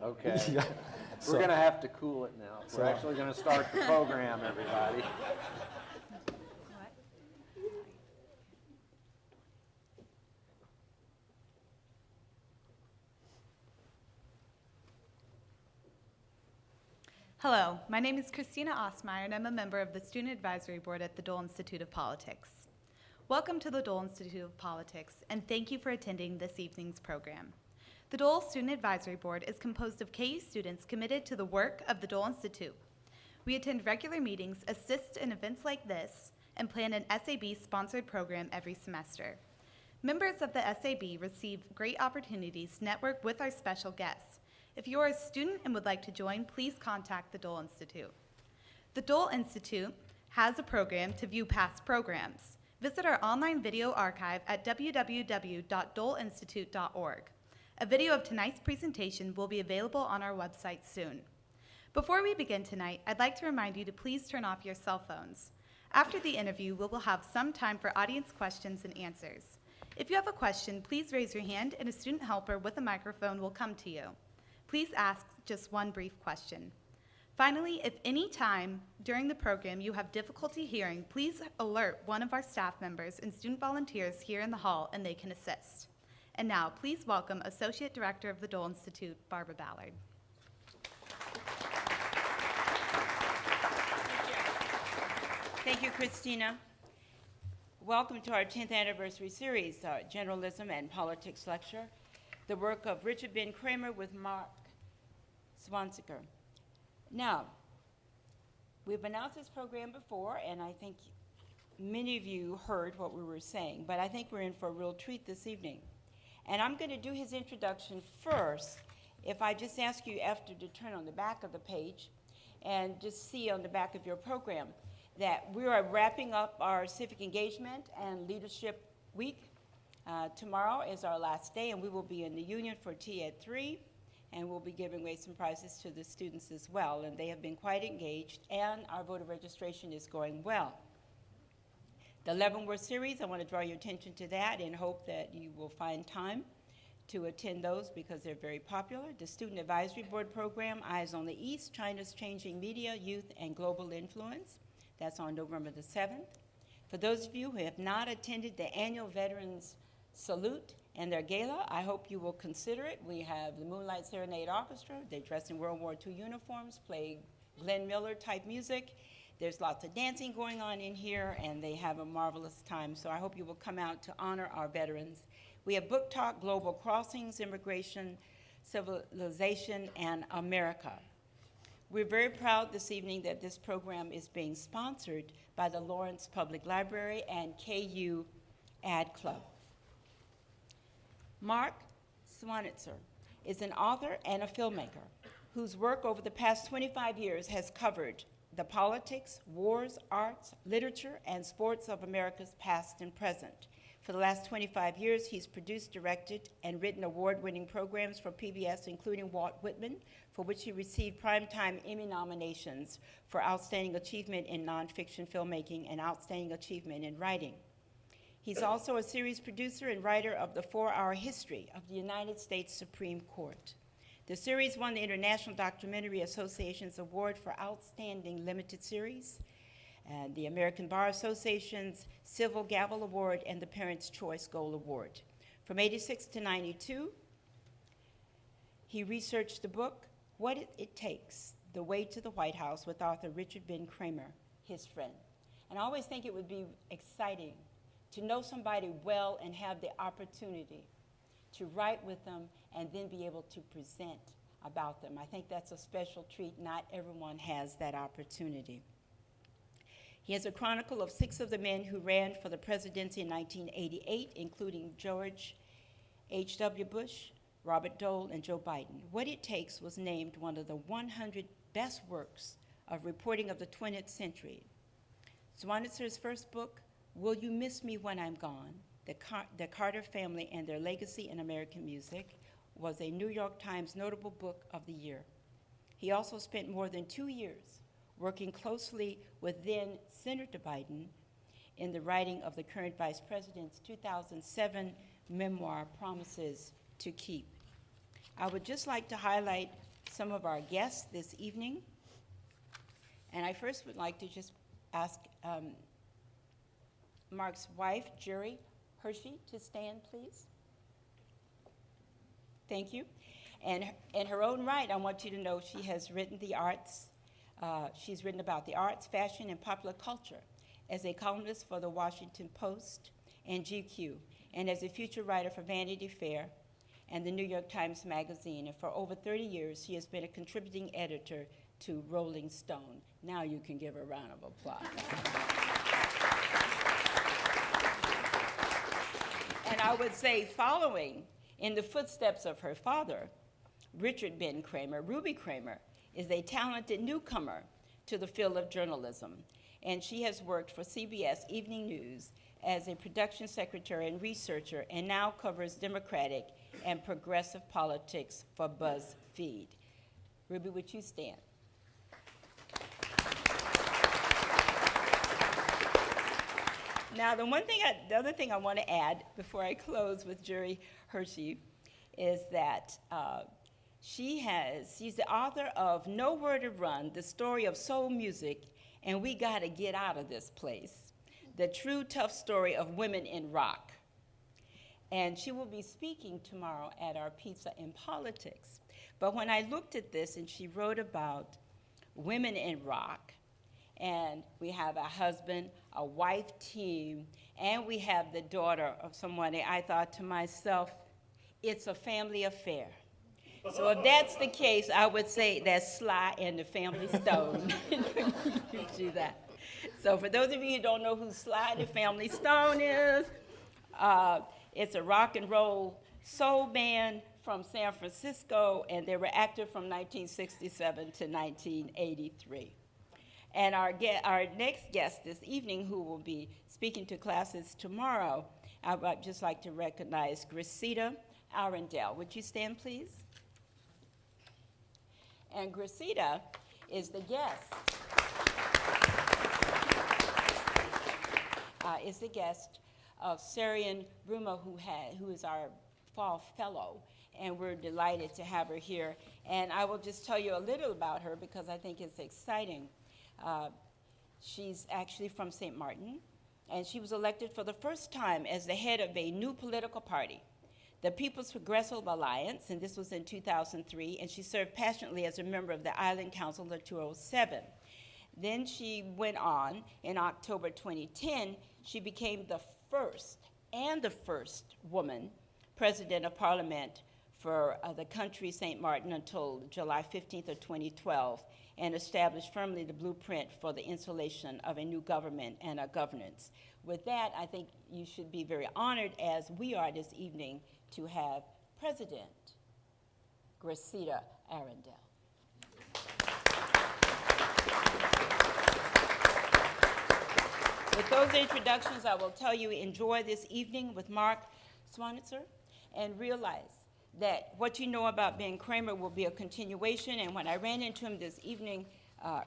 Okay. Yeah. We're going to have to cool it now. We're actually going to start the program, everybody. Hello, my name is Christina Osmeyer, and I'm a member of the Student Advisory Board at the Dole Institute of Politics. Welcome to the Dole Institute of Politics, and thank you for attending this evening's program. The Dole Student Advisory Board is composed of KU students committed to the work of the Dole Institute. We attend regular meetings, assist in events like this, and plan an SAB-sponsored program every semester. Members of the SAB receive great opportunities to network with our special guests. If you are a student and would like to join, please contact the Dole Institute. The Dole Institute has a program to view past programs. Visit our online video archive at www.doleinstitute.org. A video of tonight's presentation will be available on our website soon. Before we begin tonight, I'd like to remind you to please turn off your cell phones. After the interview, we will have some time for audience questions and answers. If you have a question, please raise your hand and a student helper with a microphone will come to you. Please ask just one brief question. Finally, if any time during the program you have difficulty hearing, please alert one of our staff members and student volunteers here in the hall and they can assist. And now, please welcome Associate Director of the Dole Institute, Barbara Ballard. Thank you, Christina. Welcome to our 10th anniversary series, Generalism and Politics Lecture, the work of Richard Ben Cramer with Mark Zwonitzer. Now, we've announced this program before, and I think many of you heard what we were saying, but I think we're in for a real treat this evening. And I'm going to do his introduction first. If I just ask you after to turn on the back of the page and just see on the back of your program that we are wrapping up our civic engagement and leadership week. Tomorrow is our last day, and we will be in the Union for tea at 3, and we'll be giving away some prizes to the students as well, and they have been quite engaged, and our voter registration is going well. The Leavenworth series, I want to draw your attention to that and hope that you will find time to attend those because they're very popular. The Student Advisory Board program, Eyes on the East, China's Changing Media, Youth, and Global Influence. That's on November the 7th. For those of you who have not attended the annual Veterans Salute and their gala, I hope you will consider it. We have the Moonlight Serenade Orchestra. They dress in World War II uniforms, play Glenn Miller type music. There's lots of dancing going on in here, and they have a marvelous time. So I hope you will come out to honor our veterans. We have Book Talk, Global Crossings, Immigration, Civilization, and America. We're very proud this evening that this program is being sponsored by the Lawrence Public Library and KU Ad Club. Mark Zwonitzer is an author and a filmmaker whose work over the past 25 years has covered the politics, wars, arts, literature, and sports of America's past and present. For the last 25 years, he's produced, directed, and written award-winning programs for PBS, including Walt Whitman, for which he received Primetime Emmy nominations for Outstanding Achievement in Nonfiction Filmmaking and Outstanding Achievement in Writing. He's also a series producer and writer of the 4-Hour History of the United States Supreme Court. The series won the International Documentary Association's Award for Outstanding Limited Series, and the American Bar Association's Civil Gavel Award, and the Parents' Choice Gold Award. From '86 to '92, he researched the book, What It Takes, The Way to the White House, with author Richard Ben Cramer, his friend. And I always think it would be exciting to know somebody well and have the opportunity to write with them and then be able to present about them. I think that's a special treat. Not everyone has that opportunity. He has a chronicle of 6 of the men who ran for the presidency in 1988, including George H.W. Bush, Robert Dole, and Joe Biden. What It Takes was named one of the 100 best works of reporting of the 20th century. Zwonitzer's first book, Will You Miss Me When I'm Gone? The Carter Family and Their Legacy in American Music, was a New York Times notable book of the year. He also spent more than 2 years working closely with then Senator Biden in the writing of the current vice president's 2007 memoir, Promises to Keep. I would just like to highlight some of our guests this evening. And I first would like to just ask Mark's wife, Jerry Hershey, to stand, please. Thank you. And in her own right, I want you to know she has written the arts. She's written about the arts, fashion, and popular culture as a columnist for the Washington Post and GQ, and as a feature writer for Vanity Fair and the New York Times Magazine. And for over 30 years, she has been a contributing editor to Rolling Stone. Now you can give her a round of applause. And I would say, following in the footsteps of her father, Richard Ben Cramer, Ruby Cramer is a talented newcomer to the field of journalism, and she has worked for CBS Evening News as a production secretary and researcher, and now covers Democratic and progressive politics for BuzzFeed. Ruby, would you stand? Now, the other thing I want to add before I close with Jerry Hershey is that she's the author of Nowhere to Run, the story of soul music, and we got to get out of this place, the true tough story of women in rock. And she will be speaking tomorrow at our Pizza in Politics. But when I looked at this, and she wrote about women in rock, and we have a husband, a wife team, and we have the daughter of someone, I thought to myself, it's a family affair. So if that's the case, I would say that's Sly and the Family Stone. You do that. So for those of you who don't know who Sly and the Family Stone is, it's a rock and roll soul band from San Francisco, and they were active from 1967 to 1983. And our next guest this evening, who will be speaking to classes tomorrow, I would just like to recognize Gracita Arundel. Would you stand, please? And Gracita is the guest. Is the guest of Sarian Bruma, who is our fall fellow, and we're delighted to have her here. And I will just tell you a little about her because I think it's exciting. She's actually from St. Martin, and she was elected for the first time as the head of a new political party, the People's Progressive Alliance, and this was in 2003, and she served passionately as a member of the Island Council of 2007. Then she went on, in October 2010, she became the first woman president of parliament for the country, St. Martin, until July 15th of 2012, and established firmly the blueprint for the installation of a new government and a governance. With that, I think you should be very honored, as we are this evening, to have President Gracita Arundel. With those introductions, I will tell you, enjoy this evening with Mark Zwonitzer, and realize that what you know about Ben Cramer will be a continuation. And when I ran into him this evening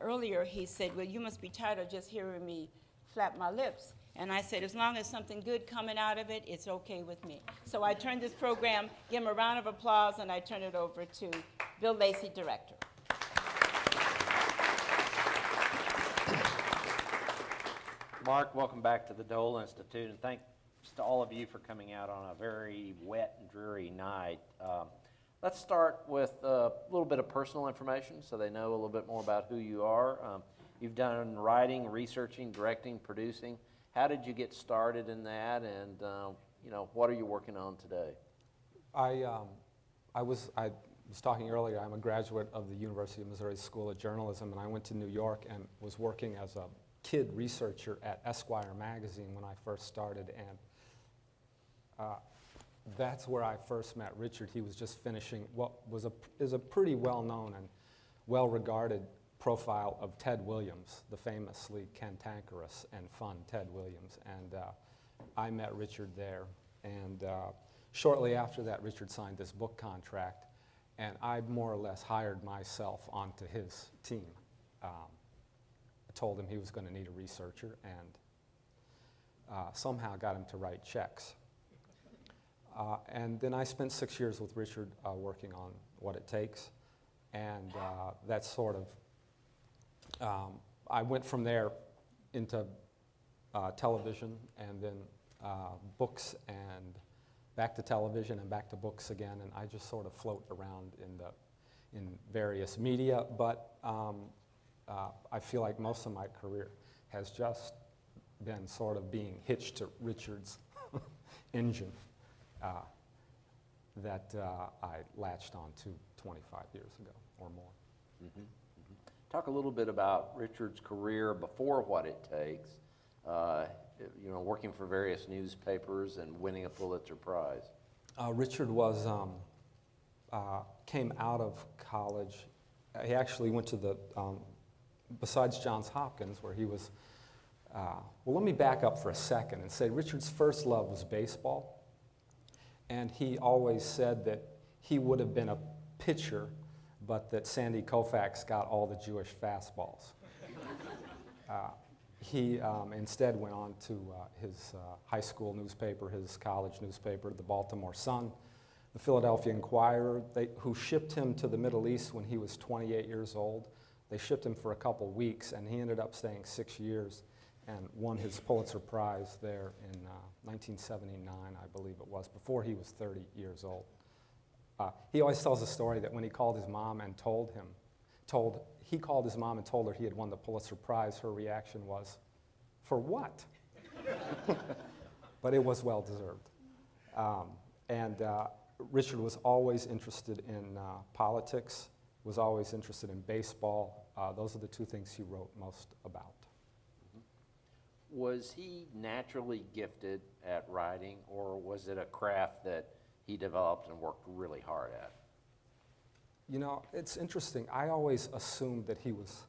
earlier, he said, well, you must be tired of just hearing me flap my lips. And I said, as long as something good coming out of it, it's okay with me. So I turned this program, give him a round of applause, and I turn it over to Bill Lacey, director. Mark, welcome back to the Dole Institute, and thanks to all of you for coming out on a very wet and dreary night. Let's start with a little bit of personal information so they know a little bit more about who you are. You've done writing, researching, directing, producing. How did you get started in that, and what are you working on today? I was talking earlier, I'm a graduate of the University of Missouri School of Journalism, and I went to New York and was working as a kid researcher at Esquire magazine when I first started, and that's where I first met Richard. He was just finishing what is a pretty well-known and well-regarded profile of Ted Williams, the famously cantankerous and fun Ted Williams, and I met Richard there, and shortly after that Richard signed this book contract, and I more or less hired myself onto his team. I told him he was going to need a researcher, and somehow got him to write checks. And then I spent 6 years with Richard working on What It Takes, And that's sort of, I went from there into television, and then books, and back to television, and back to books again, and I just sort of float around in various media, but I feel like most of my career has just been sort of being hitched to Richard's engine that I latched on to 25 years ago or more. Mm-hmm. Mm-hmm. Talk a little bit about Richard's career before What It Takes, working for various newspapers and winning a Pulitzer Prize. Richard was, came out of college. He actually went to the, besides Johns Hopkins, where he was, well, let me back up for a second and say Richard's first love was baseball. And he always said that he would have been a pitcher, but that Sandy Koufax got all the Jewish fastballs. He instead went on to his high school newspaper, his college newspaper, the Baltimore Sun, the Philadelphia Inquirer, who shipped him to the Middle East when he was 28 years old. They shipped him for a couple weeks, and he ended up staying 6 years and won his Pulitzer Prize there in 1979, I believe it was, before he was 30 years old. He always tells a story that when he called his mom and told her he had won the Pulitzer Prize, her reaction was, "For what?" But it was well deserved. Richard was always interested in politics, was always interested in baseball. Those are the two things he wrote most about. Was he naturally gifted at writing, or was it a craft that he developed and worked really hard at? You know, it's interesting. I always assumed that he was,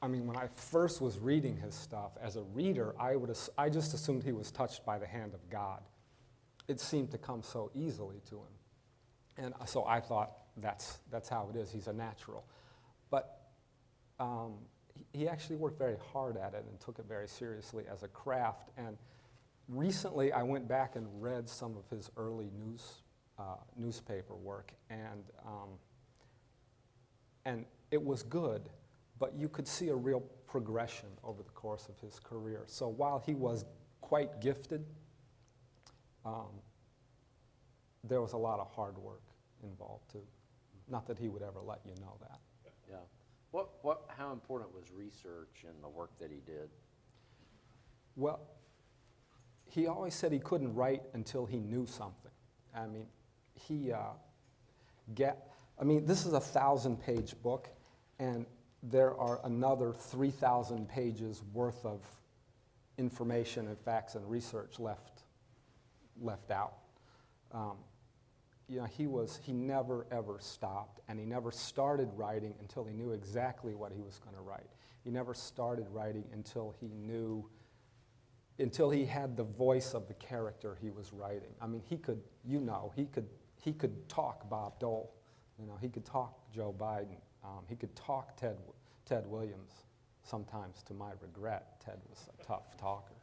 when I first was reading his stuff, as a reader, I just assumed he was touched by the hand of God. It seemed to come so easily to him. And so I thought that's how it is. He's a natural. But he actually worked very hard at it and took it very seriously as a craft. And recently I went back and read some of his early newspaper work, and it was good, but you could see a real progression over the course of his career. So while he was quite gifted, there was a lot of hard work involved too. Not that he would ever let you know that. Yeah. How important was research in the work that he did? Well, he always said he couldn't write until he knew something. This is a 1,000-page book, and there are another 3,000 pages worth of information and facts and research left out. He never ever stopped, and he never started writing until he knew exactly what he was going to write. He never started writing until he had the voice of the character he was writing. He could talk Bob Dole, he could talk Joe Biden, he could talk Ted Williams. Sometimes, to my regret, Ted was a tough talker.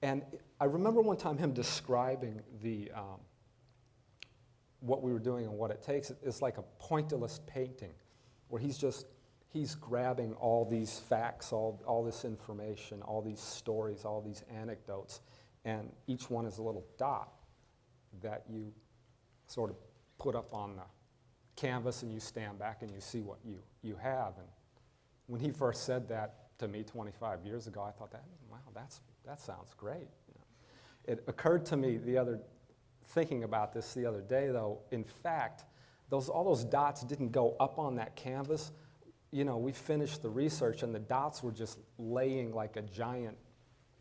And I remember one time him describing what we were doing and What It Takes. It's like a pointillist painting, where he's grabbing all these facts, all this information, all these stories, all these anecdotes, and each one is a little dot that you sort of put up on the canvas, and you stand back and you see what you have. And when he first said that to me 25 years ago, I thought, wow, that sounds great. It occurred to me thinking about this the other day, though, in fact, all those dots didn't go up on that canvas. We finished the research, and the dots were just laying like a giant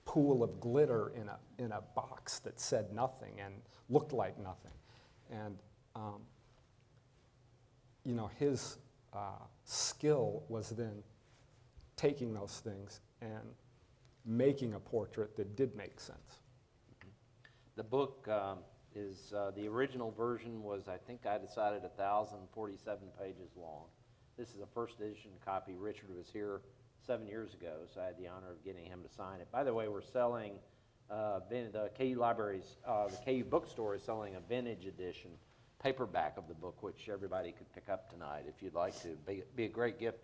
pool of glitter in a box that said nothing and looked like nothing. And his skill was then taking those things and making a portrait that did make sense. The book is, the original version was, I think I decided, 1,047 pages long. This is a first edition copy. Richard was here 7 years ago, so I had the honor of getting him to sign it. By the way, we're selling the KU Libraries, the KU Bookstore is selling a vintage edition paperback of the book, which everybody could pick up tonight if you'd like to. Be a great gift.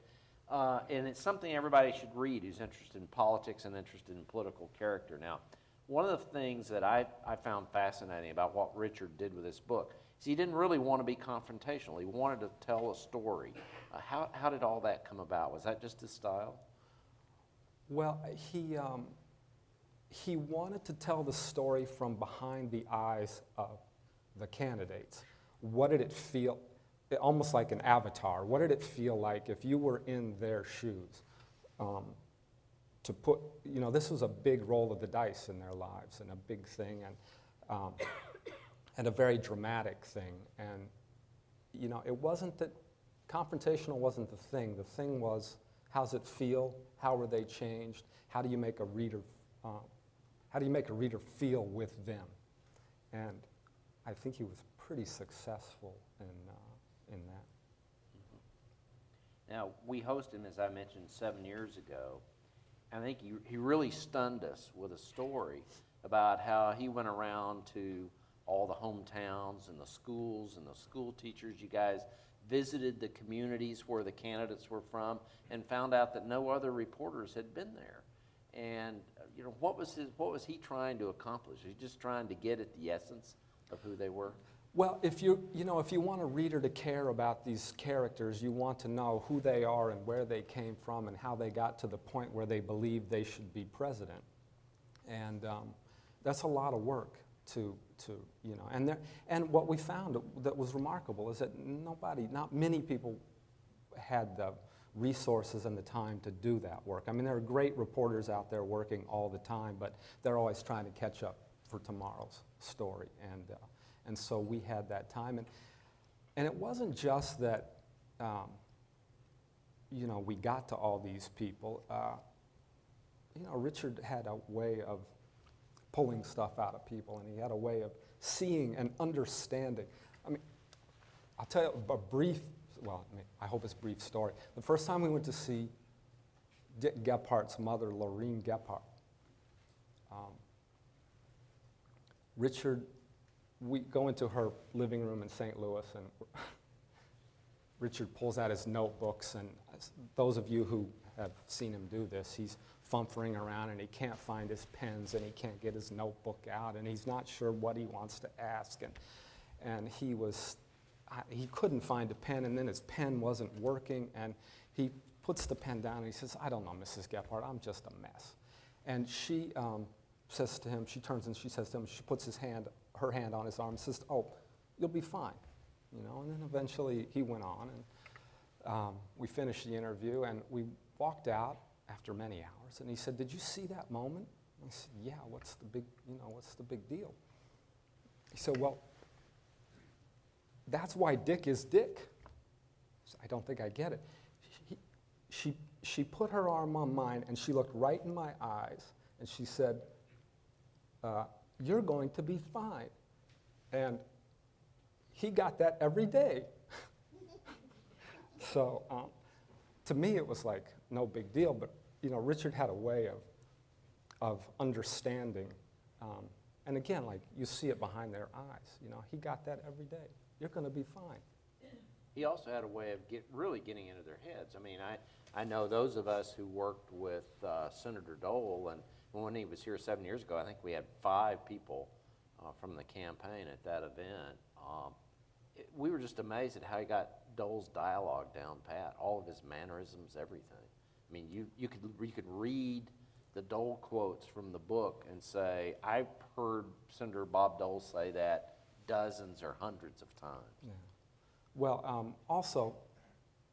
And it's something everybody should read who's interested in politics and interested in political character. Now, one of the things that I found fascinating about what Richard did with this book is he didn't really want to be confrontational. He wanted to tell a story. How did all that come about? Was that just his style? Well, he wanted to tell the story from behind the eyes of the candidates. What did it feel, almost like an avatar, what did it feel like if you were in their shoes? To put, this was a big roll of the dice in their lives and a big thing and a very dramatic thing. And, it wasn't that, confrontational wasn't the thing. The thing was, how's it feel? How were they changed? How do you make a reader feel with them? And I think he was pretty successful in that. Now, we hosted him, as I mentioned, 7 years ago. I think he really stunned us with a story about how he went around to all the hometowns and the schools and the school teachers. You guys visited the communities where the candidates were from and found out that no other reporters had been there. And what was he trying to accomplish? Was he just trying to get at the essence of who they were? Well, if you want a reader to care about these characters, you want to know who they are and where they came from and how they got to the point where they believe they should be president. And that's a lot of work and what we found that was remarkable is that not many people had the resources and the time to do that work. I mean, there are great reporters out there working all the time, but they're always trying to catch up for tomorrow's story. And so we had that time. And it wasn't just that, we got to all these people. Richard had a way of pulling stuff out of people, and he had a way of seeing and understanding. I mean, I'll tell you a brief, I hope it's a brief story. The first time we went to see Dick Gephardt's mother, Lorene Gephardt, Richard, we go into her living room in St. Louis, and Richard pulls out his notebooks, and those of you who have seen him do this, he's fumphering around and he can't find his pens and he can't get his notebook out and he's not sure what he wants to ask. And he couldn't find a pen, and then his pen wasn't working, and he puts the pen down and he says, "I don't know, Mrs. Gephardt, I'm just a mess." And she says to him, she turns and she says to him, she puts her hand on his arm and says, "Oh, you'll be fine." And then eventually he went on, and we finished the interview, and we walked out after many hours, and he said, "Did you see that moment?" I said, "Yeah, what's the big deal?" He said, "Well, that's why Dick is Dick." I said, "I don't think I get it." She put her arm on mine, and she looked right in my eyes, and she said, "You're going to be fine." And he got that every day. So to me, it was like no big deal, but Richard had a way of understanding, and again, like you see it behind their eyes. He got that every day. You're going to be fine. He also had a way of really getting into their heads. I mean, I know those of us who worked with Senator Dole, and when he was here 7 years ago, I think we had 5 people from the campaign at that event. We were just amazed at how he got Dole's dialogue down pat, all of his mannerisms, everything. I mean, you could read the Dole quotes from the book and say, "I've heard Senator Bob Dole say that dozens or hundreds of times." Yeah. Well, also,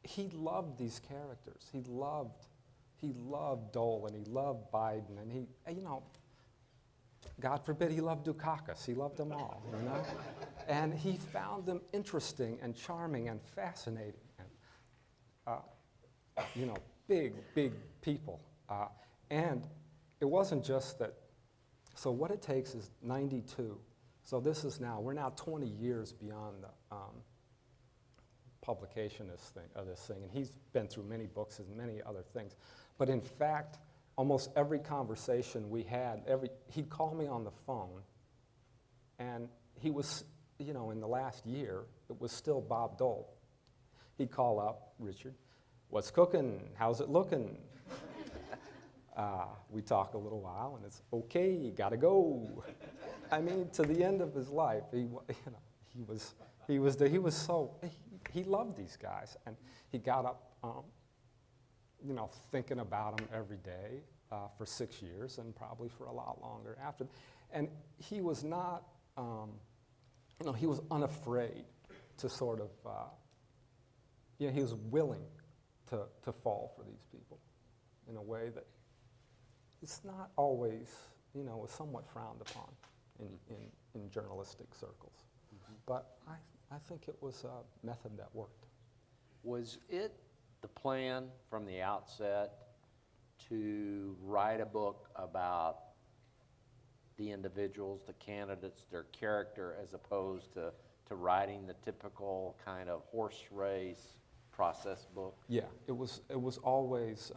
he loved these characters. He loved Dole, and he loved Biden, and he, God forbid he loved Dukakis. He loved them all, And he found them interesting and charming and fascinating, and big people. And it wasn't just that. So what it takes is 92. So we're now 20 years beyond the publication of this thing, and he's been through many books and many other things. But in fact, almost every conversation we had, he'd call me on the phone, and he was, in the last year, it was still Bob Dole. He'd call up, Richard, what's cooking? How's it looking? We talk a little while, and it's okay, you gotta go. I mean, to the end of his life, he loved these guys, and he got up, thinking about them every day for 6 years, and probably for a lot longer after. And he was not, he was unafraid to sort of, he was willing to fall for these people in a way that it's not always, was somewhat frowned upon in journalistic circles. Mm-hmm. But I think it was a method that worked. Was it the plan from the outset to write a book about the individuals, the candidates, their character, as opposed to writing the typical kind of horse race process book? Yeah, it was always,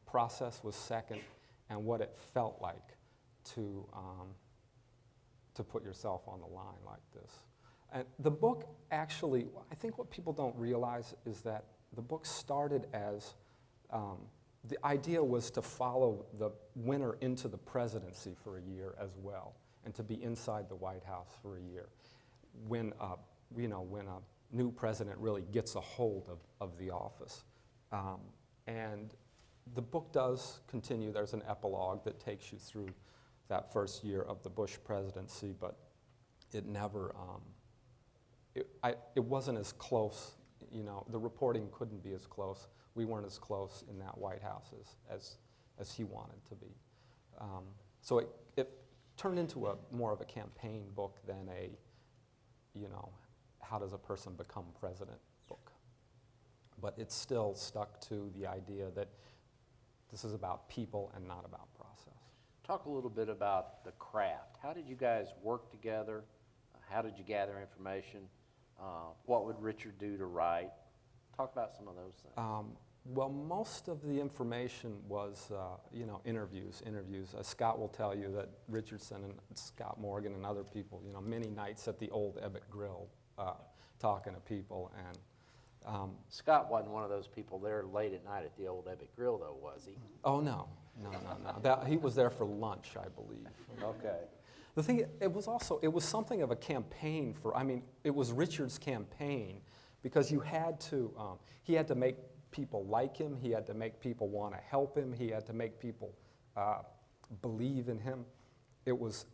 process was second, and what it felt like to put yourself on the line like this. And the book actually, I think what people don't realize is that the book started as, the idea was to follow the winner into the presidency for a year as well, and to be inside the White House for a year, when a new president really gets a hold of the office. And the book does continue. There's an epilogue that takes you through that first year of the Bush presidency, but it never, it wasn't as close, the reporting couldn't be as close. We weren't as close in that White House as he wanted to be. So it turned into more of a campaign book than a, how does a person become president book. But it still stuck to the idea that this is about people and not about process. Talk a little bit about the craft. How did you guys work together? How did you gather information? What would Richard do to write? Talk about some of those things. Well, most of the information was, interviews. Scott will tell you that Richardson and Scott Morgan and other people, many nights at the old Ebbett Grill talking to people. And Scott wasn't one of those people there late at night at the old Ebbett Grill, though, was he? Oh, no. He was there for lunch, I believe. Okay. The thing, it was something of a campaign it was Richard's campaign, because he had to make people like him, he had to make people want to help him, he had to make people believe in him. It was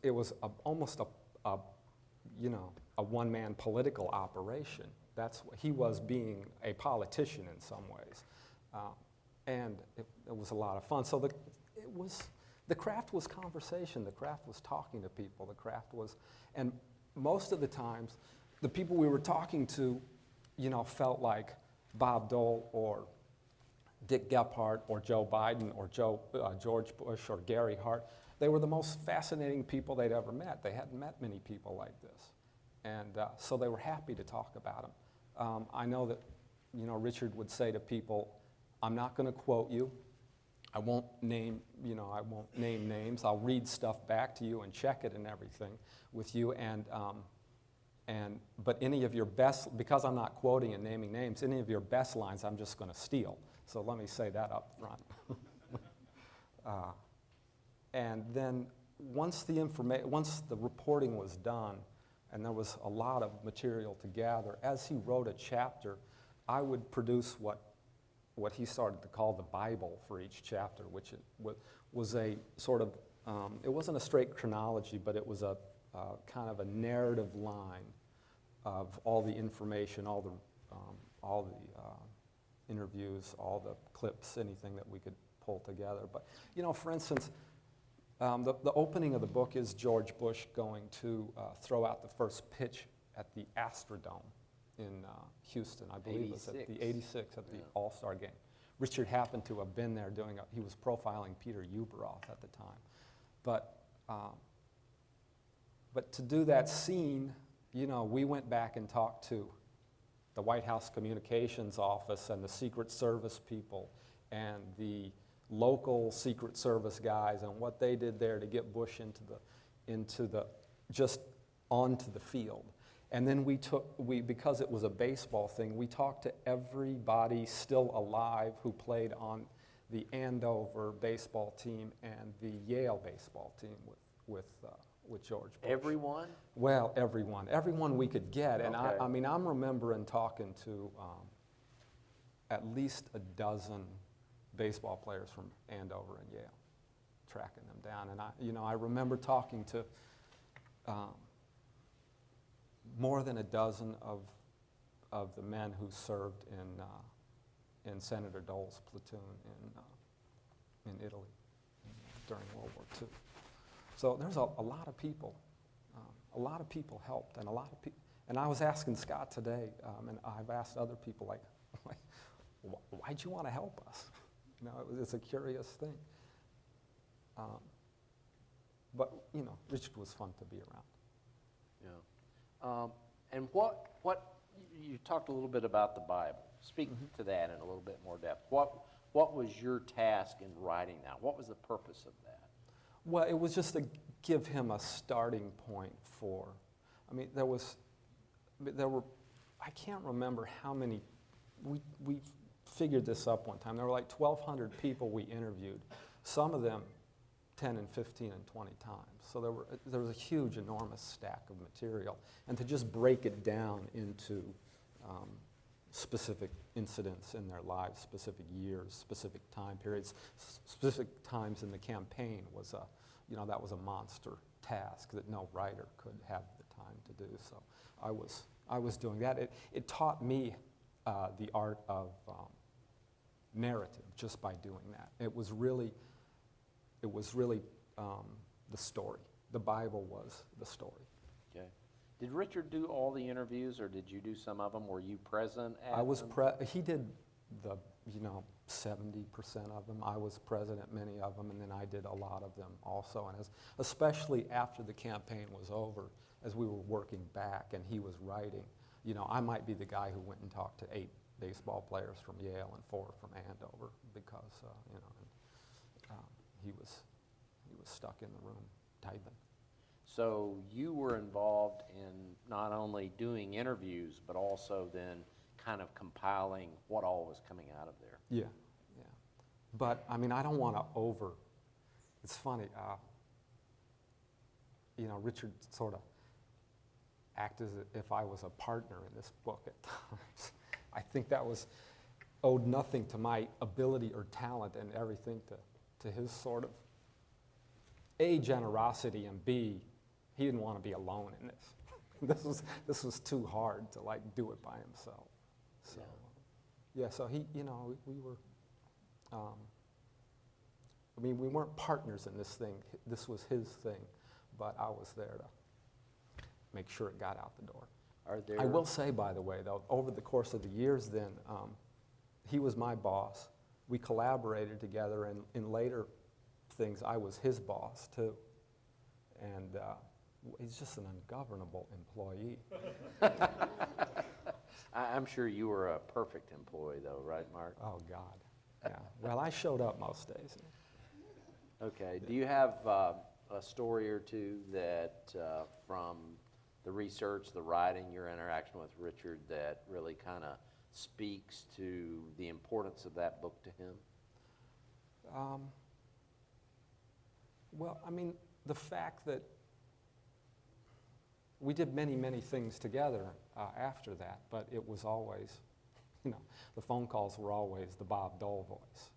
almost a one-man political operation. That's what he was, being a politician in some ways. And it was a lot of fun. So the craft was conversation, the craft was talking to people, the craft was, and most of the times, the people we were talking to, felt like Bob Dole or Dick Gephardt or Joe Biden or George Bush or Gary Hart. They were the most fascinating people they'd ever met. They hadn't met many people like this. And so they were happy to talk about them. I know that, Richard would say to people, I'm not going to quote you. I won't name names. I'll read stuff back to you and check it and everything with you. But any of your best, because I'm not quoting and naming names, any of your best lines I'm just going to steal. So let me say that up front. And then once the reporting was done, and there was a lot of material to gather, as he wrote a chapter, I would produce what he started to call the Bible for each chapter, which was a sort of, it wasn't a straight chronology, but it was a kind of a narrative line of all the information, all the interviews, all the clips, anything that we could pull together. But, for instance, the opening of the book is George Bush going to throw out the first pitch at the Astrodome in Houston. I believe it was at the 86 at the All-Star game. Richard happened to have been there he was profiling Peter Ueberroth at the time. But to do that scene, we went back and talked to the White House Communications Office and the Secret Service people and the local Secret Service guys and what they did there to get Bush into the just onto the field. And then because it was a baseball thing, we talked to everybody still alive who played on the Andover baseball team and the Yale baseball team with George Bush. Everyone? Well, everyone we could get. And Okay. I mean, I'm remembering talking to at least a dozen baseball players from Andover and Yale, tracking them down. And I remember talking to more than a dozen of the men who served in Senator Dole's platoon in Italy during World War II. So there's a lot of people. A lot of people helped, and a lot of people. And I was asking Scott today, and I've asked other people, like, why'd you want to help us? It's a curious thing. But Richard was fun to be around. Yeah. And what you talked a little bit about the Bible. Speak to that in a little bit more depth. What was your task in writing that? What was the purpose of that? Well, it was just to give him a starting point for. I mean, there were. I can't remember how many. We figured this up one time. There were like 1,200 people we interviewed. Some of them 10 and 15 and 20 times. So there was a huge, enormous stack of material. And to just break it down into specific incidents in their lives, specific years, specific time periods, specific times in the campaign was that was a monster task that no writer could have the time to do. So I was doing that. It taught me the art of narrative just by doing that. It was really the story. The Bible was the story. Okay. Did Richard do all the interviews, or did you do some of them? Were you present at I was them? he did the 70% of them. I was present at many of them, and then I did a lot of them also. And especially after the campaign was over, as we were working back and he was writing, I might be the guy who went and talked to 8 baseball players from Yale and 4 from Andover because he was stuck in the room typing. So you were involved in not only doing interviews, but also then kind of compiling what all was coming out of there. Yeah. But I mean, I don't want to it's funny, Richard sort of acted as if I was a partner in this book at times. I think that owed nothing to my ability or talent and everything to his sort of A, generosity, and B, he didn't want to be alone in this. This was too hard to do it by himself. So so he, we were. We weren't partners in this thing. This was his thing, but I was there to make sure it got out the door. I will say, by the way, though, over the course of the years then, he was my boss. We collaborated together, and in later things, I was his boss, too. And he's just an ungovernable employee. I'm sure you were a perfect employee, though, right, Mark? Oh, God. Yeah. Well, I showed up most days. Okay. Do you have a story or two that from the research, the writing, your interaction with Richard that really kind of speaks to the importance of that book to him? Well, I mean, the fact that we did many, many things together after that, but it was always, the phone calls were always the Bob Dole voice.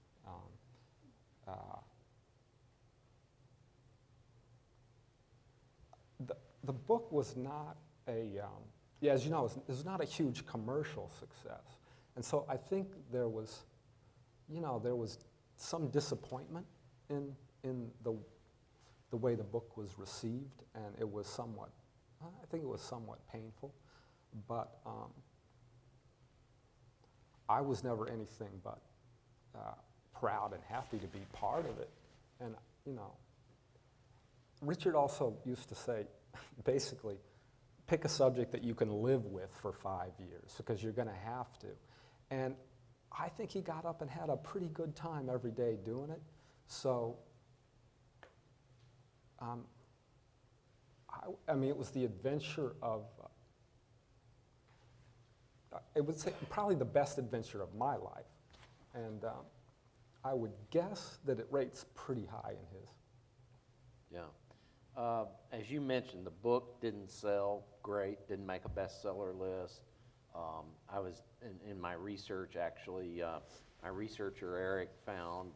The book was not as you know, it was not a huge commercial success. And so I think there was some disappointment in the way the book was received, and it was somewhat, I think it was somewhat painful, but I was never anything but proud and happy to be part of it. And, Richard also used to say, basically, pick a subject that you can live with for 5 years, because you're going to have to. And I think he got up and had a pretty good time every day doing it. So, I mean, it was the adventure of, it was probably the best adventure of my life. And I would guess that it rates pretty high in his. Yeah. As you mentioned, the book didn't sell great, didn't make a bestseller list. I was, in my research, actually, my researcher, Eric, found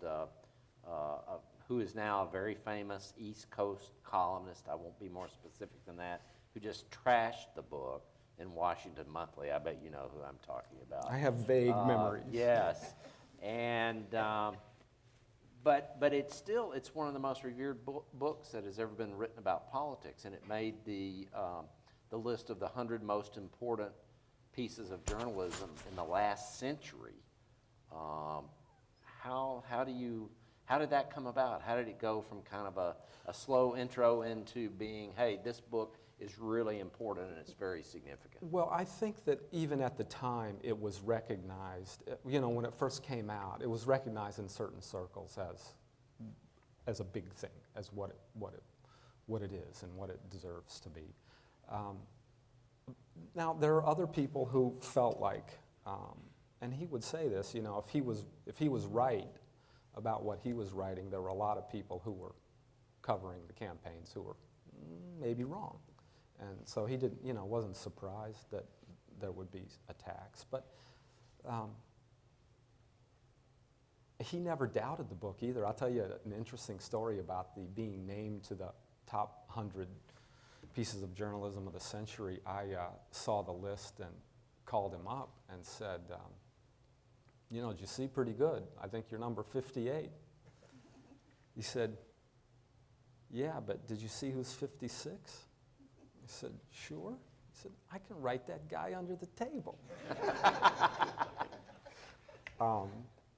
who is now a very famous East Coast columnist, I won't be more specific than that, who just trashed the book in Washington Monthly. I bet you know who I'm talking about. I have vague memories. Yes. And, but it's one of the most revered books that has ever been written about politics, and it made the list of the 100 most important pieces of journalism in the last century. How did that come about? How did it go from kind of a slow intro into being, hey, this book is really important and it's very significant? Well, I think that even at the time it was recognized, you know, when it first came out, it was recognized in certain circles as a big thing, as what it is and what it deserves to be. Now, there are other people who felt like, and he would say this, you know, if he was right about what he was writing, there were a lot of people who were covering the campaigns who were maybe wrong. And so he didn't, you know, wasn't surprised that there would be attacks. But he never doubted the book either. I'll tell you an interesting story about the being named to the top 100 pieces of journalism of the century. I saw the list and called him up and said, you know, did you see pretty good? I think you're number 58. He said, yeah, but did you see who's 56? I said, sure. He said, I can write that guy under the table.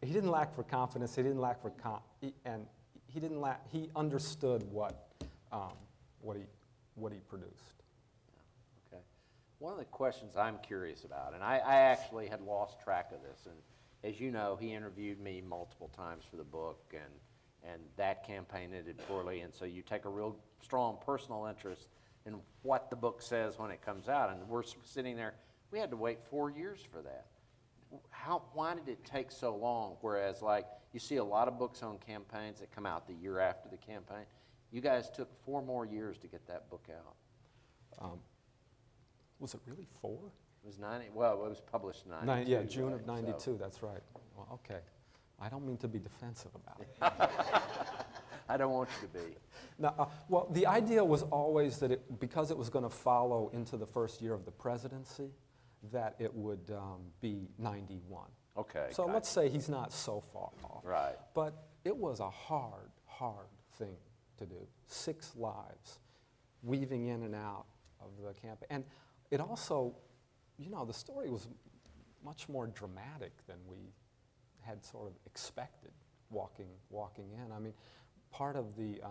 He didn't lack for confidence. He didn't lack for he understood what he produced. Okay. One of the questions I'm curious about, and I actually had lost track of this, and as you know, he interviewed me multiple times for the book, and that campaign ended poorly, and so you take a real strong personal interest in what the book says when it comes out, and we're sitting there, we had to wait 4 years for that. Why did it take so long? Whereas, like, you see a lot of books on campaigns that come out the year after the campaign. You guys took 4 more years to get that book out. Was it really 4? It was 90. Well, it was published in 92. Yeah, June of right? 92, So. that's right. Well, okay. I don't mean to be defensive about it. I don't want you to be. Now, well, the idea was always that because it was going to follow into the first year of the presidency, that it would be 91. Okay. So gotcha. let's say he's not so far off. Right. But it was a hard thing to do. 6 lives, weaving in and out of the campaign. And it also, you know, the story was much more dramatic than we had sort of expected walking in. I mean, part of the,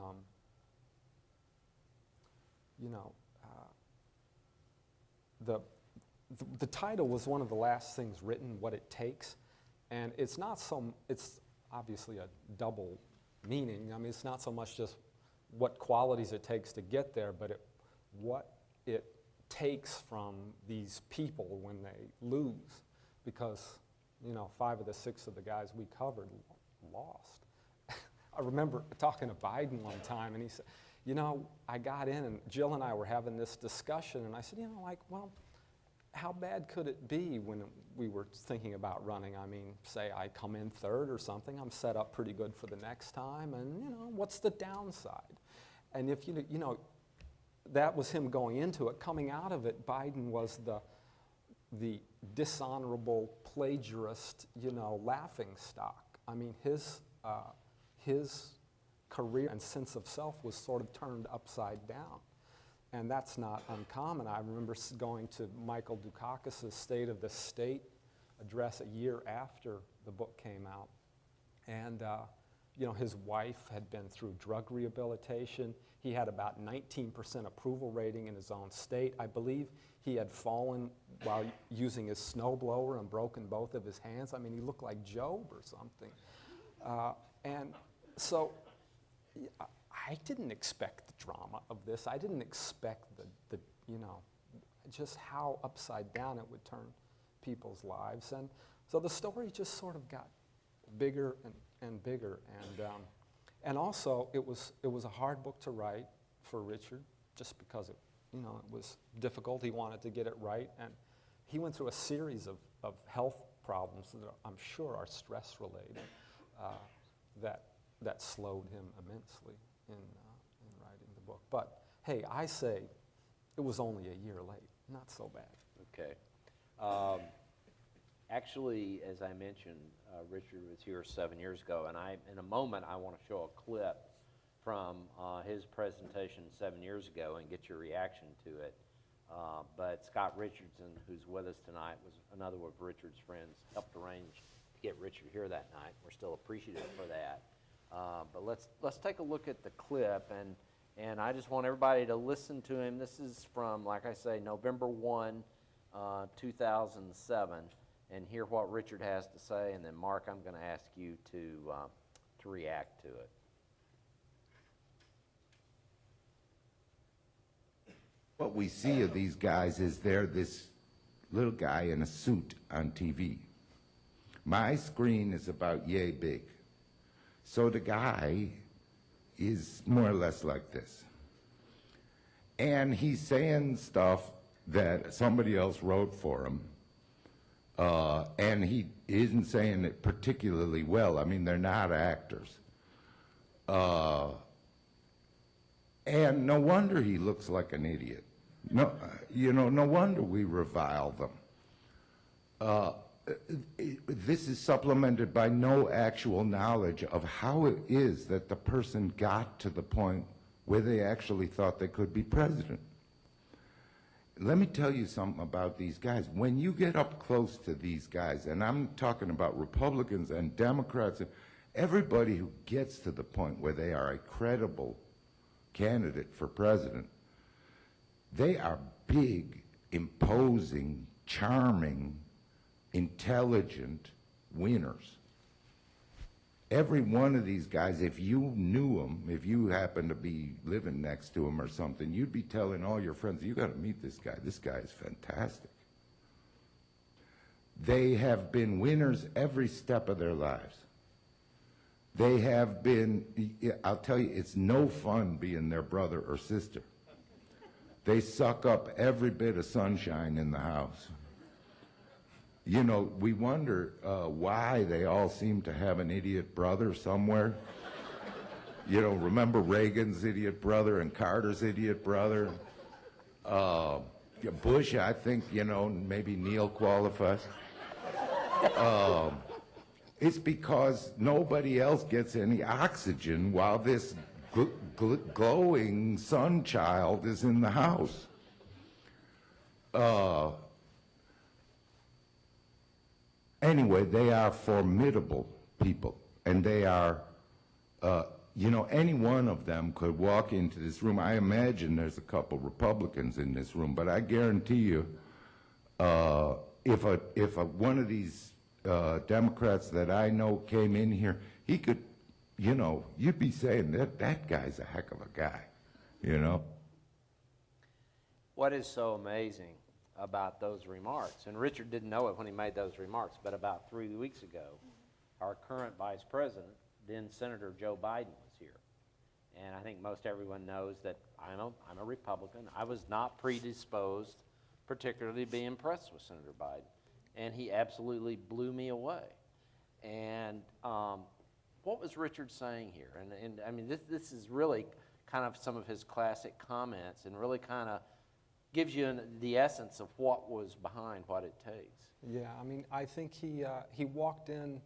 the title was one of the last things written, What It Takes, and it's obviously a double meaning. I mean, it's not so much just what qualities it takes to get there, but what it takes from these people when they lose, because, you know, 5 of the 6 of the guys we covered lost. I remember talking to Biden one time, and he said, you know, I got in, and Jill and I were having this discussion, and I said, you know, like, well, how bad could it be when we were thinking about running? I mean, say I come in 3rd or something, I'm set up pretty good for the next time, and, you know, what's the downside? And if you know, that was him going into it. Coming out of it, Biden was the dishonorable plagiarist, you know, laughing stock. I mean, his career and sense of self was sort of turned upside down. And that's not uncommon. I remember going to Michael Dukakis' State of the State address a year after the book came out. And, you know, his wife had been through drug rehabilitation. He had about 19% approval rating in his own state. I believe he had fallen while using his snowblower and broken both of his hands. I mean, he looked like Job or something. And so I didn't expect the drama of this. I didn't expect the you know, just how upside down it would turn people's lives. And so the story just sort of got bigger and bigger. And also, it was a hard book to write for Richard, just because it, you know, it was difficult. He wanted to get it right. And he went through a series of health problems that I'm sure are stress-related that slowed him immensely in writing the book. But hey, I say it was only a year late. Not so bad. Okay. Actually, as I mentioned, Richard was here 7 years ago, and in a moment, I want to show a clip from his presentation 7 years ago and get your reaction to it. But Scott Richardson, who's with us tonight, was another of Richard's friends, helped arrange to get Richard here that night. We're still appreciative for that. But let's take a look at the clip, and I just want everybody to listen to him. This is from, like I say, November 1, 2007, and hear what Richard has to say, and then Mark, I'm going to ask you to react to it. What we see of these guys is they're this little guy in a suit on TV. My screen is about yay big. So the guy is more or less like this. And he's saying stuff that somebody else wrote for him. And he isn't saying it particularly well. I mean, they're not actors. And no wonder he looks like an idiot. No, you know, no wonder we revile them. This is supplemented by no actual knowledge of how it is that the person got to the point where they actually thought they could be president. Let me tell you something about these guys. When you get up close to these guys, and I'm talking about Republicans and Democrats, everybody who gets to the point where they are a credible candidate for president, they are big, imposing, charming, intelligent winners. Every one of these guys, if you knew them, if you happened to be living next to them or something, you'd be telling all your friends, you got to meet this guy. This guy is fantastic. They have been winners every step of their lives. They have been, I'll tell you, it's no fun being their brother or sister. They suck up every bit of sunshine in the house. You know, we wonder why they all seem to have an idiot brother somewhere. You know, remember Reagan's idiot brother and Carter's idiot brother? Bush, I think, you know, maybe Neil qualifies. It's because nobody else gets any oxygen while this glowing sun child is in the house. Anyway, they are formidable people, and they are, you know, any one of them could walk into this room. I imagine there's a couple Republicans in this room, but I guarantee you, if one of these Democrats that I know came in here, he could, you know, you'd be saying that guy's a heck of a guy, you know. What is so amazing about those remarks, and Richard didn't know it when he made those remarks, but about 3 weeks ago, our current vice president, then Senator Joe Biden, was here. And I think most everyone knows that I'm a Republican. I was not predisposed particularly to be impressed with Senator Biden, and he absolutely blew me away. And what was Richard saying here? And I mean, this is really kind of some of his classic comments, and really kind of gives you the essence of what was behind what it takes. Yeah, I mean, I think he walked in,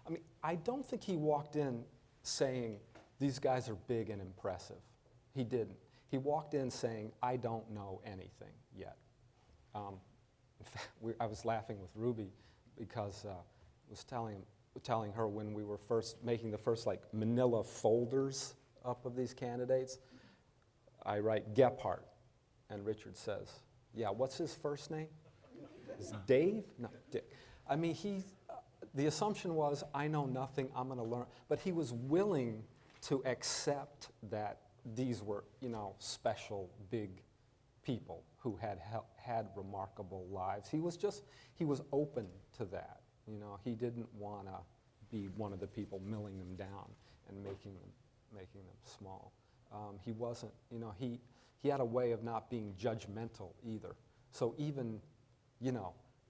I mean, I don't think he walked in saying, these guys are big and impressive. He didn't. He walked in saying, I don't know anything yet. In fact, I was laughing with Ruby because I was telling him, telling her when we were first making the first like manila folders up of these candidates, I write Gephardt, and Richard says, yeah, what's his first name? Is Dave? No, Dick. I mean, the assumption was, I know nothing, I'm going to learn. But he was willing to accept that these were, special, big people who had remarkable lives. He was open to that. He didn't want to be one of the people milling them down and making them small. He wasn't, he had a way of not being judgmental either. So even,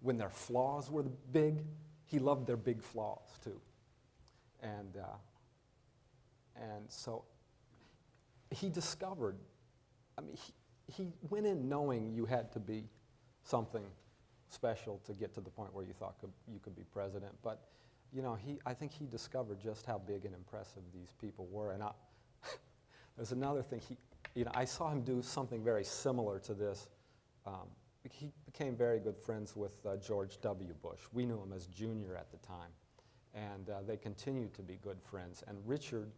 when their flaws were big, he loved their big flaws too. And so he discovered, he went in knowing you had to be something special to get to the point where you thought you could be president. But, I think he discovered just how big and impressive these people were. And there's another thing, I saw him do something very similar to this. He became very good friends with George W. Bush. We knew him as Junior at the time. And they continued to be good friends. And Richard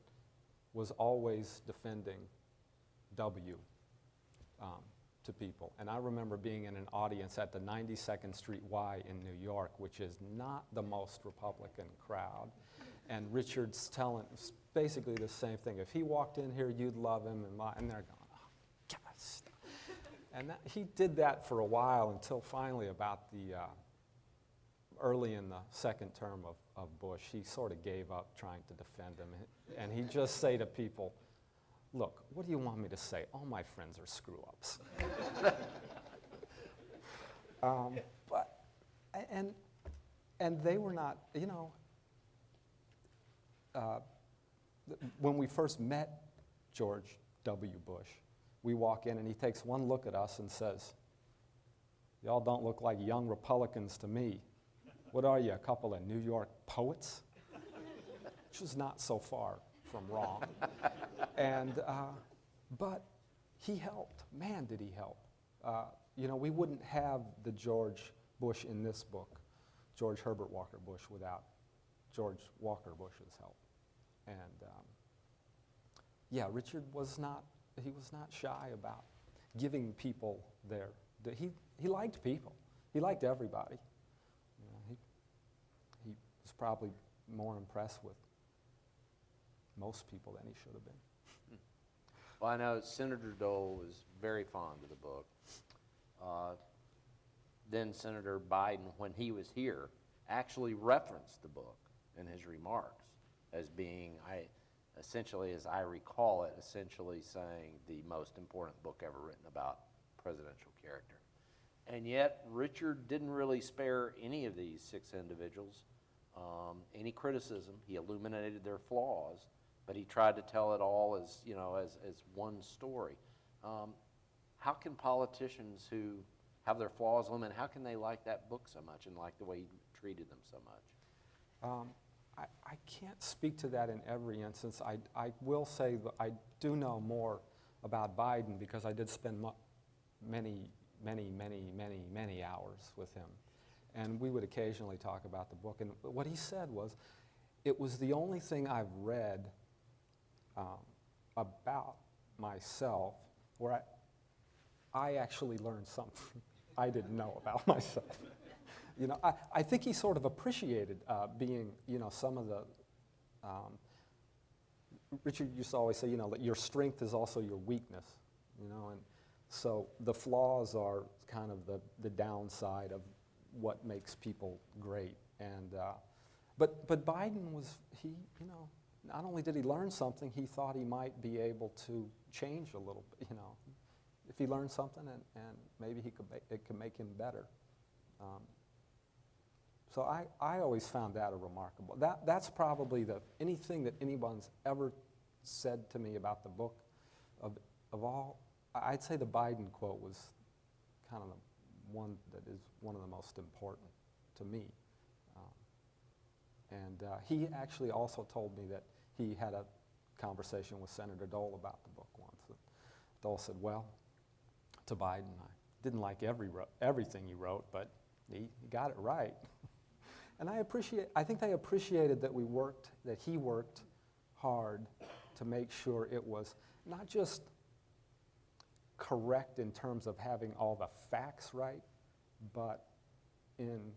was always defending W to people. And I remember being in an audience at the 92nd Street Y in New York, which is not the most Republican crowd. And Richard's telling basically the same thing. If he walked in here, you'd love him. And they're going, oh, gosh. And he did that for a while until finally about the early in the second term of Bush, he sort of gave up trying to defend him. And he'd just say to people, look, what do you want me to say? All my friends are screw-ups. And they were not, when we first met George W. Bush, we walk in and he takes one look at us and says, y'all don't look like young Republicans to me. What are you, a couple of New York poets? Which was not so far from wrong. But he helped. Man, did he help. We wouldn't have the George Bush in this book, George Herbert Walker Bush, without George Walker Bush's help. And Richard was not shy about giving people he liked people. He liked everybody. He was probably more impressed with most people than he should have been. Well, I know Senator Dole was very fond of the book. Then Senator Biden, when he was here, actually referenced the book in his remarks as being, essentially, as I recall it, essentially saying the most important book ever written about presidential character. And yet, Richard didn't really spare any of these 6 individuals any criticism. He illuminated their flaws, but he tried to tell it all as, as one story. How can politicians who have their flaws illuminated, how can they like that book so much and like the way he treated them so much? I can't speak to that in every instance. I will say that I do know more about Biden because I did spend many hours with him. And we would occasionally talk about the book. And what he said was, it was the only thing I've read about myself where I actually learned something I didn't know about myself. I think he sort of appreciated being, some of the, Richard used to always say, that your strength is also your weakness, and so the flaws are kind of the downside of what makes people great. And, but Biden was, not only did he learn something, he thought he might be able to change a little bit, if he learned something and maybe it could make him better. So I always found that a remarkable. That's probably anything that anyone's ever said to me about the book of all. I'd say the Biden quote was kind of the one that is one of the most important to me. And he actually also told me that he had a conversation with Senator Dole about the book once. Dole said, well, to Biden, I didn't like everything you wrote, but he got it right. And I think they appreciated that he worked hard to make sure it was not just correct in terms of having all the facts right, but in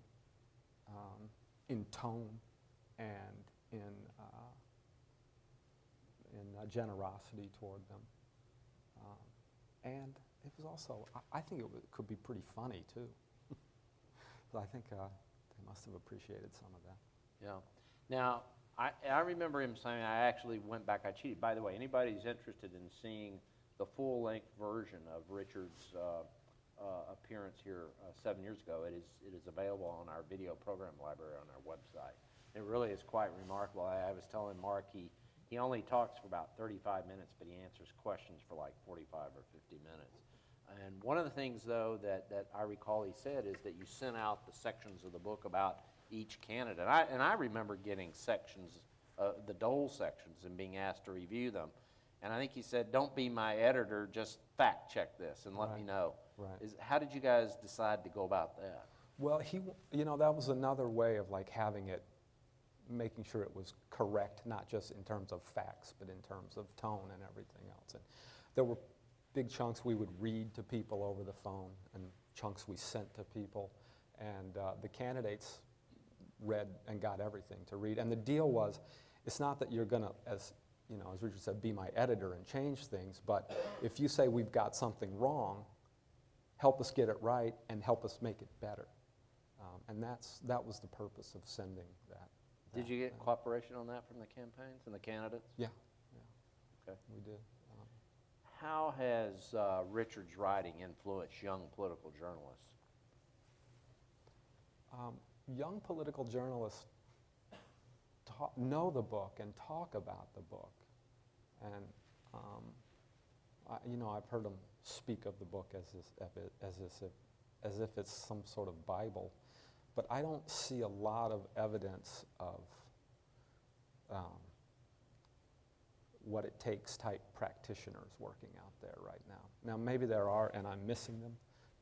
tone and in generosity toward them. And it was also, I think could be pretty funny too. So I think they must have appreciated some of that. Yeah. Now, I remember him saying, I actually went back, I cheated. By the way, anybody who's interested in seeing the full-length version of Richard's appearance here 7 years ago, it is available on our video program library on our website. It really is quite remarkable. I was telling Mark, he only talks for about 35 minutes, but he answers questions for like 45 or 50 minutes. And one of the things, though, that I recall he said is that you sent out the sections of the book about each candidate. And I remember getting sections, the Dole sections, and being asked to review them. And I think he said, don't be my editor, just fact check this and let me know. Right. How did you guys decide to go about that? Well, that was another way of like having it, making sure it was correct, not just in terms of facts, but in terms of tone and everything else. And there were big chunks we would read to people over the phone and chunks we sent to people. And the candidates read and got everything to read. And the deal was, it's not that you're going to, as Richard said, be my editor and change things, but if you say we've got something wrong, help us get it right and help us make it better. And that was the purpose of sending that. Did you get cooperation on that from the campaigns and the candidates? Yeah. Okay. We did. How has Richard's writing influenced young political journalists? Young political journalists know the book and talk about the book. And, I've heard them speak of the book as if it's some sort of Bible. But I don't see a lot of evidence of what it takes type practitioners working out there right now. Now maybe there are, and I'm missing them,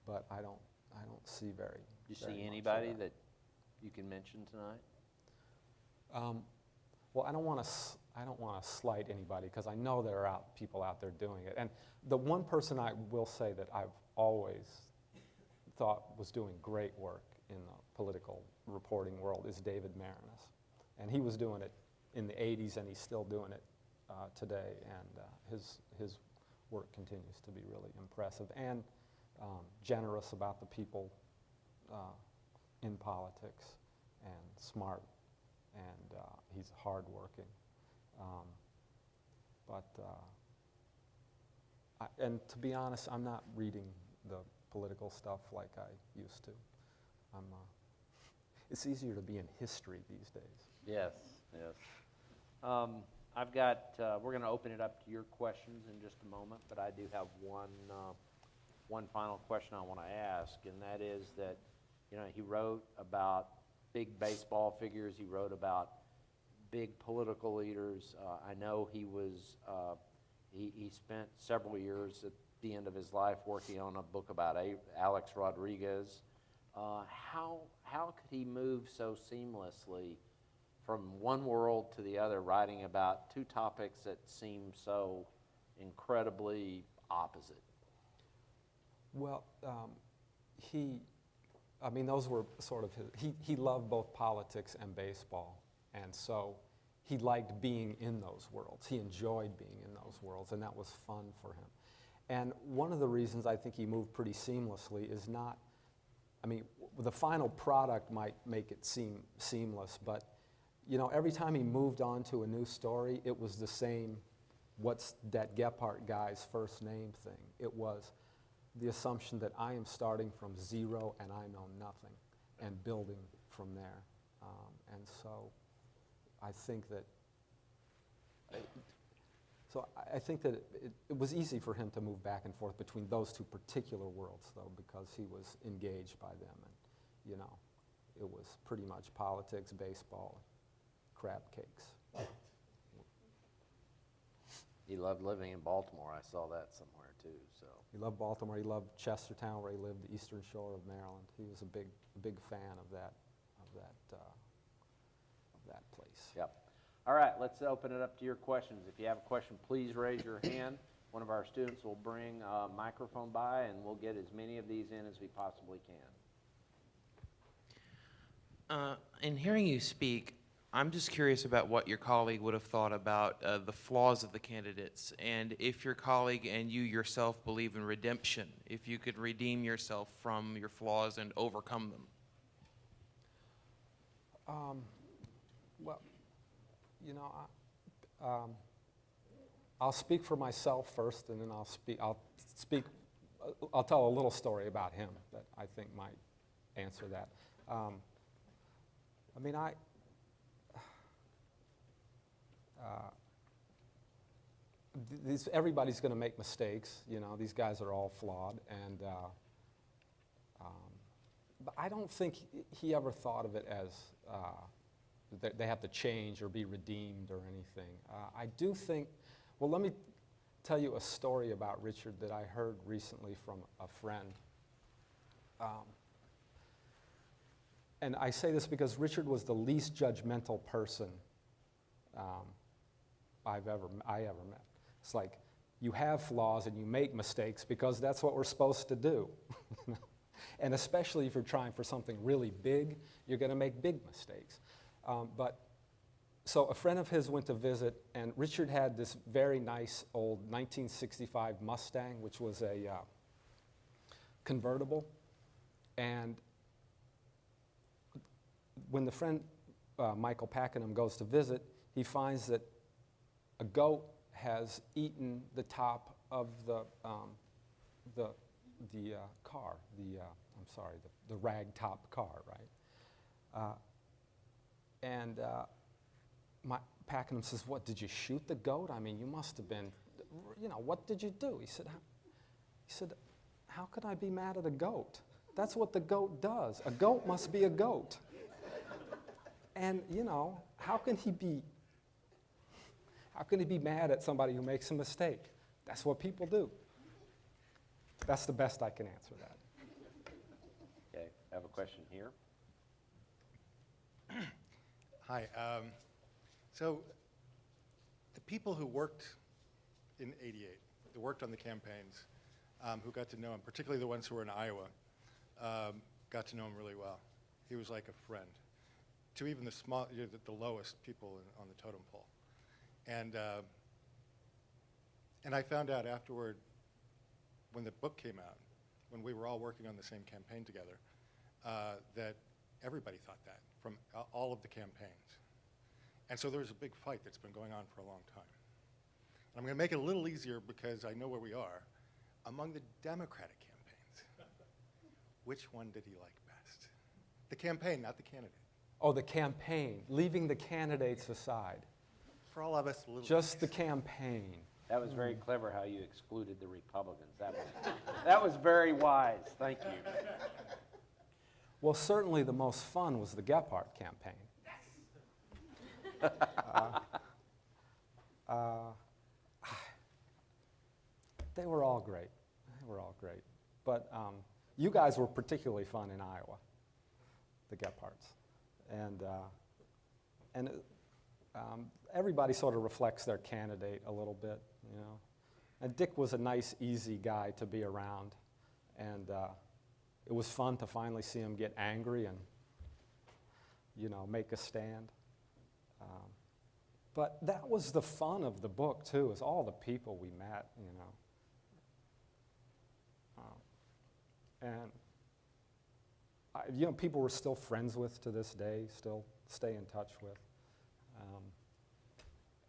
but I don't see very. Do you very see much anybody of that you can mention tonight? Well, I don't want to slight anybody because I know there are people out there doing it. And the one person I will say that I've always thought was doing great work in the political reporting world is David Marinus. And he was doing it in the 80s, and he's still doing it today. And his work continues to be really impressive and generous about the people in politics and smart. And he's hardworking. And to be honest, I'm not reading the political stuff like I used to. It's easier to be in history these days. Yes, yes. I've got, we're going to open it up to your questions in just a moment, but I do have one final question I want to ask, and that is that, he wrote about big baseball figures. He wrote about big political leaders. I know he spent several years at the end of his life working on a book about Alex Rodriguez. How could he move so seamlessly from one world to the other, writing about two topics that seem so incredibly opposite? Well, those were sort of he loved both politics and baseball, and so he liked being in those worlds. He enjoyed being in those worlds, and that was fun for him. And one of the reasons I think he moved pretty seamlessly is not, the final product might make it seem seamless, but every time he moved on to a new story, it was the same, what's that Gephardt guy's first name thing. It was the assumption that I am starting from zero and I know nothing and building from there. And so I think that it was easy for him to move back and forth between those two particular worlds, though, because he was engaged by them. And, it was pretty much politics, baseball, crab cakes. He loved living in Baltimore. I saw that somewhere, too. So He loved Baltimore. He loved Chestertown, where he lived, the Eastern Shore of Maryland. He was a big fan of that that place. Yep. All right, let's open it up to your questions. If you have a question, please raise your hand. One of our students will bring a microphone by, and we'll get as many of these in as we possibly can. In hearing you speak, I'm just curious about what your colleague would have thought about the flaws of the candidates, and if your colleague and you yourself believe in redemption, if you could redeem yourself from your flaws and overcome them. Well, you know, I'll speak for myself first, and then I'll tell a little story about him that I think might answer that. I mean, everybody's going to make mistakes. You know, these guys are all flawed, and but I don't think he ever thought of it as that they have to change or be redeemed or anything. I do think. Well, let me tell you a story about Richard that I heard recently from a friend. And I say this because Richard was the least judgmental person I ever met. It's like, you have flaws and you make mistakes because that's what we're supposed to do. And especially if you're trying for something really big, you're going to make big mistakes. So a friend of his went to visit, and Richard had this very nice old 1965 Mustang, which was a convertible. And when the friend, Michael Pakenham, goes to visit, he finds that a goat has eaten the top of the car, the rag-top car, right? Pakenham says, "What, did you shoot the goat? I mean, you must have been, you know, what did you do?" He said, "How could I be mad at a goat? That's what the goat does. A goat must be a goat." And, you know, how can he be mad at somebody who makes a mistake? That's what people do. That's the best I can answer that. Okay, I have a question here. Hi. So the people who worked in '88, that worked on the campaigns, who got to know him, particularly the ones who were in Iowa, got to know him really well. He was like a friend to even the lowest people on the totem pole. And I found out afterward, when the book came out, when we were all working on the same campaign together, that everybody thought that from all of the campaigns. And so there was a big fight that's been going on for a long time. And I'm going to make it a little easier because I know where we are. Among the Democratic campaigns, which one did he like best? The campaign, not the candidate. Oh, the campaign, leaving the candidates aside. For all of us, a little Just the campaign. That was very clever how you excluded the Republicans. That was very wise. Thank you. Well, certainly the most fun was the Gephardt campaign. They were all great. But you guys were particularly fun in Iowa, the Gephardts. And everybody sort of reflects their candidate a little bit, you know. And Dick was a nice, easy guy to be around. And it was fun to finally see him get angry and, you know, make a stand. But that was the fun of the book, too, is all the people we met, you know. You know, people we're still friends with to this day, still stay in touch with.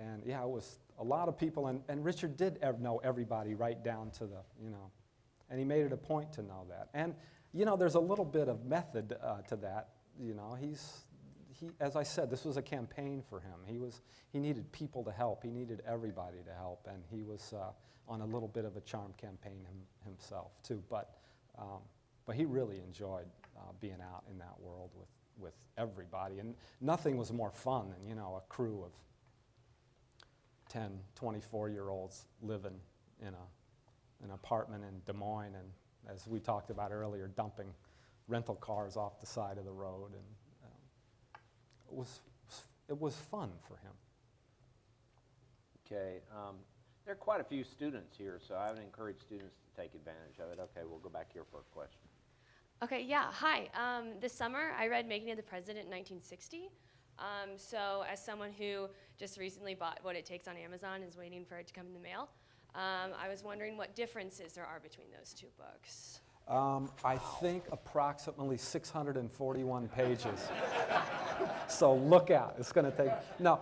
And yeah, it was a lot of people, and Richard did know everybody right down to the, you know, and he made it a point to know that. And, you know, there's a little bit of method to that, you know. As I said, this was a campaign for him. He needed people to help. He needed everybody to help, and he was on a little bit of a charm campaign himself, too. But he really enjoyed being out in that world with everybody. And nothing was more fun than, you know, a crew of 10, 24-year-olds living in an apartment in Des Moines, and as we talked about earlier, dumping rental cars off the side of the road. And it it was fun for him. Okay, there are quite a few students here, so I would encourage students to take advantage of it. Okay, we'll go back here for a question. Okay, yeah, hi. This summer, I read Making of the President in 1960. So as someone who just recently bought What It Takes on Amazon and is waiting for it to come in the mail, I was wondering what differences there are between those two books. I think approximately 641 pages. So look out, it's going to take. No,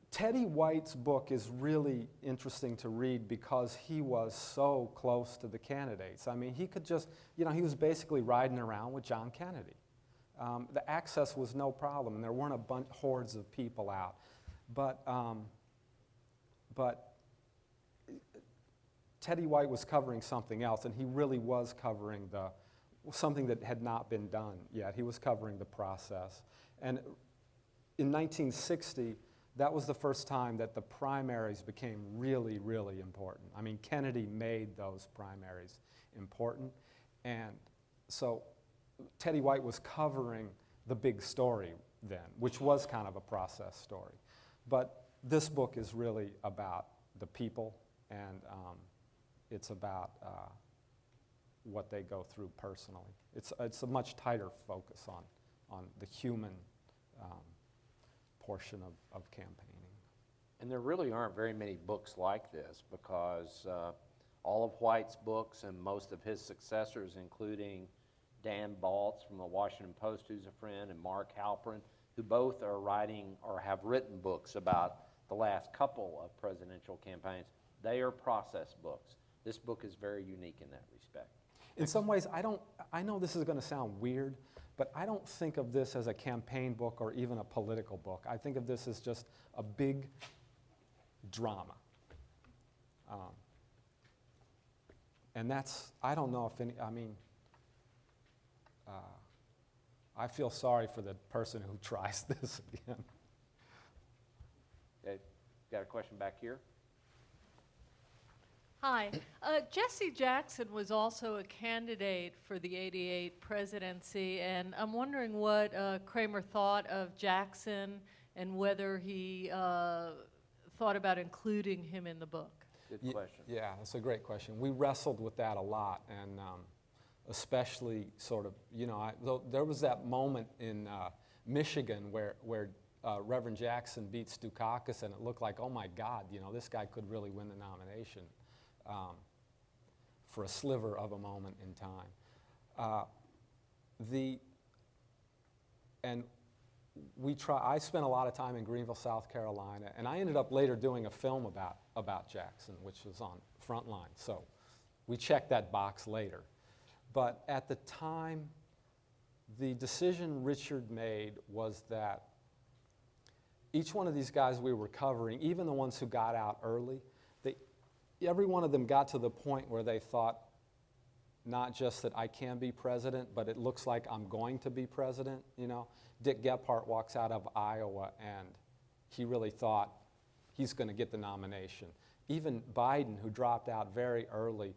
Teddy White's book is really interesting to read because he was so close to the candidates. I mean, he could just, he was basically riding around with John Kennedy. The access was no problem, and there weren't a bunch, hordes of people out. But Teddy White was covering something else, and he really was covering something that had not been done yet. He was covering the process. And in 1960, that was the first time that the primaries became really, really important. I mean, Kennedy made those primaries important. And so Teddy White was covering the big story then, which was kind of a process story. But this book is really about the people, and it's about what they go through personally. It's a much tighter focus on the human portion of campaigning. And there really aren't very many books like this because all of White's books and most of his successors, including Dan Baltz from the Washington Post, who's a friend, and Mark Halperin, who both are writing or have written books about the last couple of presidential campaigns, they are process books. This book is very unique in that respect. In some ways, I know this is going to sound weird, but I don't think of this as a campaign book or even a political book. I think of this as just a big drama. And that's, I don't know if any, I feel sorry for the person who tries this again. Okay, got a question back here? Hi. Jesse Jackson was also a candidate for the '88 presidency, and I'm wondering what Cramer thought of Jackson and whether he thought about including him in the book. Good question. Yeah, that's a great question. We wrestled with that a lot, and especially sort of, there was that moment in Michigan where Reverend Jackson beat Dukakis, and it looked like, oh my God, this guy could really win the nomination. For a sliver of a moment in time. I spent a lot of time in Greenville, South Carolina, and I ended up later doing a film about Jackson, which was on Frontline. So we checked that box later. But at the time, the decision Richard made was that each one of these guys we were covering, even the ones who got out early, every one of them got to the point where they thought not just that I can be president, but it looks like I'm going to be president. Dick Gephardt walks out of Iowa, and he really thought he's going to get the nomination. Even Biden, who dropped out very early,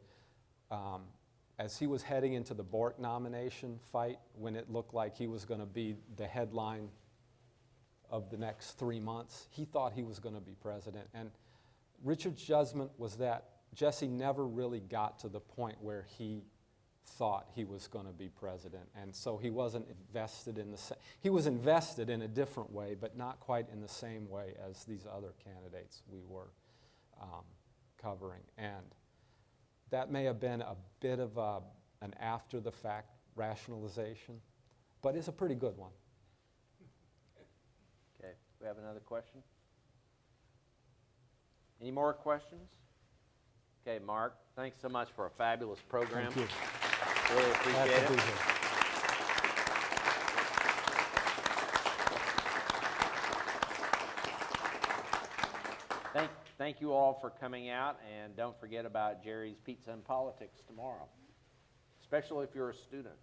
as he was heading into the Bork nomination fight, when it looked like he was going to be the headline of the next 3 months, he thought he was going to be president. And Richard's judgment was that Jesse never really got to the point where he thought he was going to be president, and so he wasn't invested in he was invested in a different way, but not quite in the same way as these other candidates we were covering. And that may have been a bit of an after-the-fact rationalization, but it's a pretty good one. Okay, we have another question? Any more questions? Okay, Mark, thanks so much for a fabulous program. Thank you. Really appreciate Glad to it. be here. Thank you all for coming out, and don't forget about Jerry's Pizza and Politics tomorrow, especially if you're a student.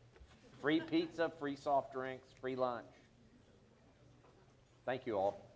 Free pizza, free soft drinks, free lunch. Thank you all.